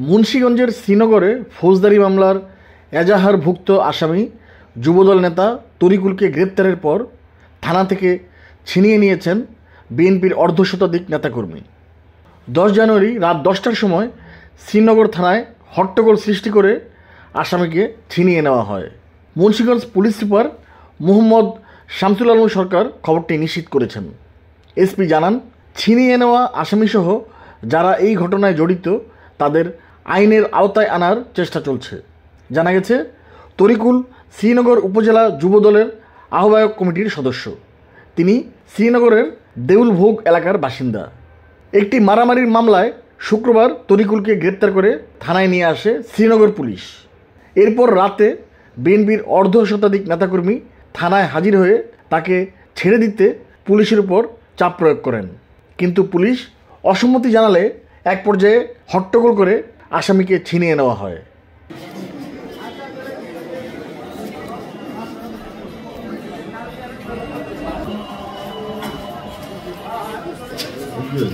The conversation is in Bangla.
মুন্সিগঞ্জের শ্রীনগরে ফৌজদারি মামলার এজাহারভুক্ত আসামি যুবদল নেতা তরিকুলকে গ্রেপ্তারের পর থানা থেকে ছিনিয়ে নিয়েছেন বিএনপির অর্ধশতাধিক নেতাকর্মী। 10 জানুয়ারি রাত 10টার সময় শ্রীনগর থানায় হট্টগোল সৃষ্টি করে আসামিকে ছিনিয়ে নেওয়া হয়। মুন্সিগঞ্জ পুলিশ সুপার মোহাম্মদ শামসুল আলম সরকার খবরটি নিশ্চিত করেছেন। এসপি জানান, ছিনিয়ে নেওয়া আসামিসহ যারা এই ঘটনায় জড়িত তাদের আইনের আওতায় আনার চেষ্টা চলছে। জানা গেছে, তরিকুল শ্রীনগর উপজেলা যুবদলের আহ্বায়ক কমিটির সদস্য। তিনি শ্রীনগরের দেউলভোগ এলাকার বাসিন্দা। একটি মারামারির মামলায় শুক্রবার তরিকুলকে গ্রেপ্তার করে থানায় নিয়ে আসে শ্রীনগর পুলিশ। এরপর রাতে বিএনপির অর্ধশতাধিক নেতাকর্মী থানায় হাজির হয়ে তাকে ছেড়ে দিতে পুলিশের উপর চাপ প্রয়োগ করেন, কিন্তু পুলিশ অসম্মতি জানালে এক পর্যায়ে হট্টগোল করে আসামিকে ছিনিয়ে নেওয়া হয়। Good.